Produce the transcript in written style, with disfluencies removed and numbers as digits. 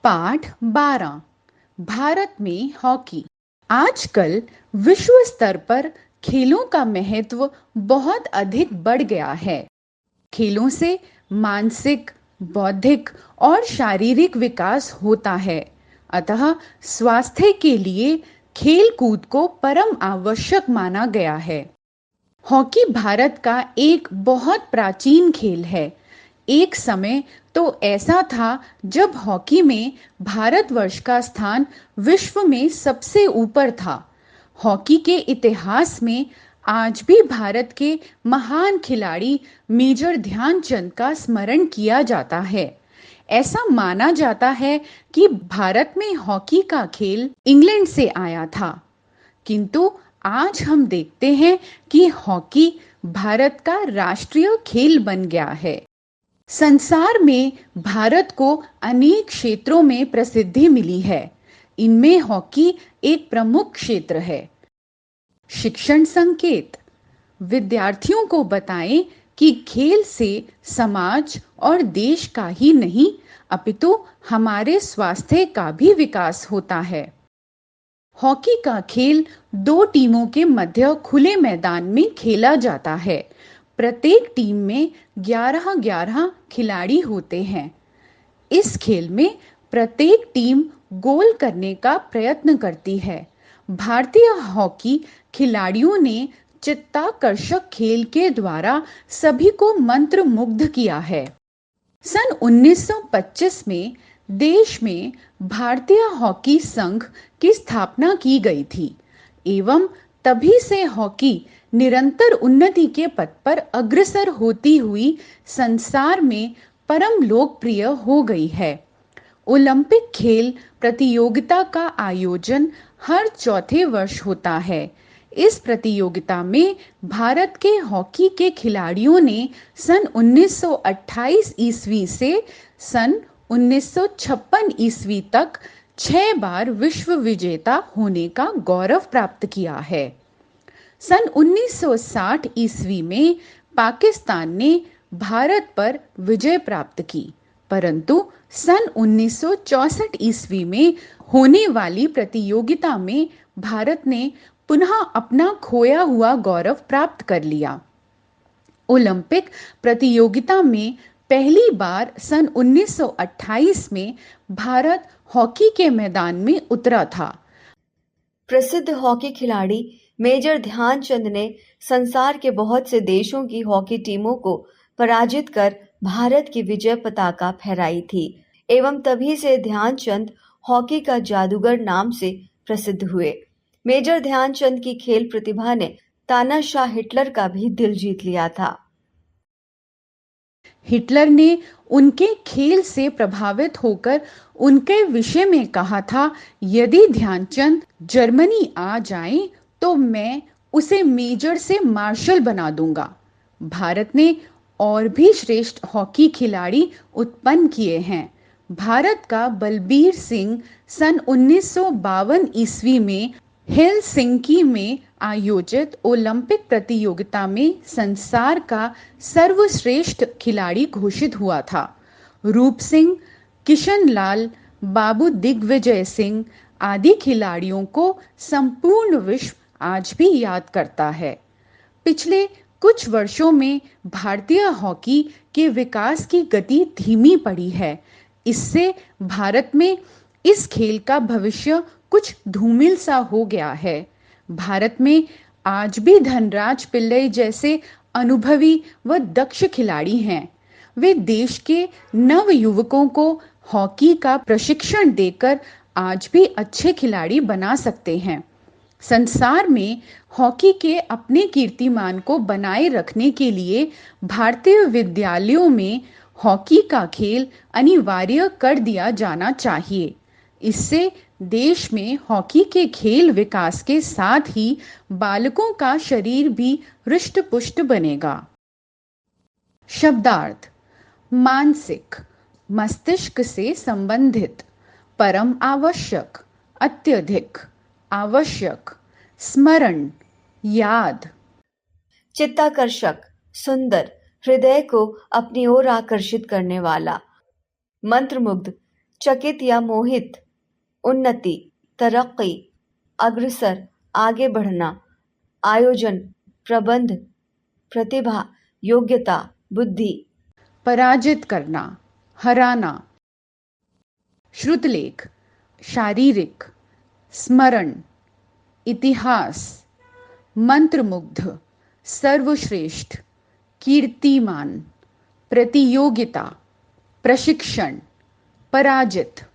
पाठ 12 भारत में हॉकी। आजकल विश्व स्तर पर खेलों का महत्व बहुत अधिक बढ़ गया है। खेलों से मानसिक, बौद्धिक और शारीरिक विकास होता है। अतः स्वास्थ्य के लिए खेल कूद को परम आवश्यक माना गया है। हॉकी भारत का एक बहुत प्राचीन खेल है। एक समय तो ऐसा था जब हॉकी में भारतवर्ष का स्थान विश्व में सबसे ऊपर था। हॉकी के इतिहास में आज भी भारत के महान खिलाड़ी मेजर ध्यानचंद का स्मरण किया जाता है। ऐसा माना जाता है कि भारत में हॉकी का खेल इंग्लैंड से आया था, किंतु आज हम देखते हैं कि हॉकी भारत का राष्ट्रीय खेल बन गया है। संसार में भारत को अनेक क्षेत्रों में प्रसिद्धि मिली है। इनमें हॉकी एक प्रमुख क्षेत्र है। शिक्षण संकेत: विद्यार्थियों को बताएं कि खेल से समाज और देश का ही नहीं अपितु हमारे स्वास्थ्य का भी विकास होता है। हॉकी का खेल दो टीमों के मध्य खुले मैदान में खेला जाता है। प्रत्येक टीम में 11-11 खिलाड़ी होते हैं। इस खेल में प्रत्येक टीम गोल करने का प्रयत्न करती है। भारतीय हॉकी खिलाड़ियों ने चित्ताकर्षक खेल के द्वारा सभी को मंत्रमुग्ध किया है। सन 1925 में देश में भारतीय हॉकी संघ की स्थापना की गई थी एवं तभी से हॉकी निरंतर उन्नति के पथ पर अग्रसर होती हुई संसार में परम लोकप्रिय हो गई है। ओलंपिक खेल प्रतियोगिता का आयोजन हर चौथे वर्ष होता है। इस प्रतियोगिता में भारत के हॉकी के खिलाड़ियों ने सन 1928 ईस्वी से सन 1956 ईस्वी तक 6 बार विश्व विजेता होने का गौरव प्राप्त किया है। सन 1960 ईस्वी में पाकिस्तान ने भारत पर विजय प्राप्त की, परंतु सन 1964 ईस्वी में होने वाली प्रतियोगिता में भारत ने पुनः अपना खोया हुआ गौरव प्राप्त कर लिया। ओलंपिक प्रतियोगिता में पहली बार सन 1928 में भारत हॉकी के मैदान में उतरा था। प्रसिद्ध हॉकी खिलाड़ी मेजर ध्यानचंद ने संसार के बहुत से देशों की हॉकी टीमों को पराजित कर भारत की विजय पताका फहराई थी एवं तभी से ध्यानचंद हॉकी का जादूगर नाम से प्रसिद्ध हुए। मेजर ध्यानचंद की खेल प्रतिभा ने तानाशाह हिटलर का भी दिल जीत लिया था। हिटलर ने उनके खेल से प्रभावित होकर उनके विषय में कहा था, यदि ध्यानचंद जर्मनी आ जाएं तो मैं उसे मेजर से मार्शल बना दूंगा। भारत ने और भी श्रेष्ठ हॉकी खिलाड़ी उत्पन्न किए हैं। भारत का बलबीर सिंह सन 1952 ईस्वी में हेलसिंकी में आयोजित ओलंपिक प्रतियोगिता में संसार का सर्वश्रेष्ठ खिलाड़ी घोषित हुआ था। रूप सिंह, किशन लाल, बाबू दिग्विजय सिंह आदि खिलाड़ियों को संपूर्ण विश्व आज भी याद करता है। पिछले कुछ वर्षों में भारतीय हॉकी के विकास की गति धीमी पड़ी है। इससे भारत में इस खेल का भविष्य कुछ धूमिल सा हो गया है। भारत में आज भी धनराज पिल्लई जैसे अनुभवी व दक्ष खिलाड़ी हैं। वे देश के नव युवकों को हॉकी का प्रशिक्षण देकर आज भी अच्छे खिलाड़ी बना सकते हैं। संसार में हॉकी के अपने कीर्तिमान को बनाए रखने के लिए भारतीय विद्यालयों में हॉकी का खेल अनिवार्य कर दिया जाना चाहिए। इससे देश में हॉकी के खेल विकास के साथ ही बालकों का शरीर भी हृष्ट-पुष्ट बनेगा। शब्दार्थ: मानसिक, मस्तिष्क से संबंधित, परम आवश्यक, अत्यधिक, आवश्यक, स्मरण, याद। चित्ताकर्षक, सुंदर, हृदय को अपनी ओर आकर्षित करने वाला, मंत्रमुग्ध, चकित या मोहित, उन्नति, तरक्की, अग्रसर, आगे बढ़ना, आयोजन, प्रबंध, प्रतिभा, योग्यता, बुद्धि। पराजित करना, हराना। श्रुतलेख, शारीरिक, स्मरण, इतिहास, मंत्रमुग्ध, सर्वश्रेष्ठ, कीर्तिमान, प्रतियोगिता, प्रशिक्षण, पराजित।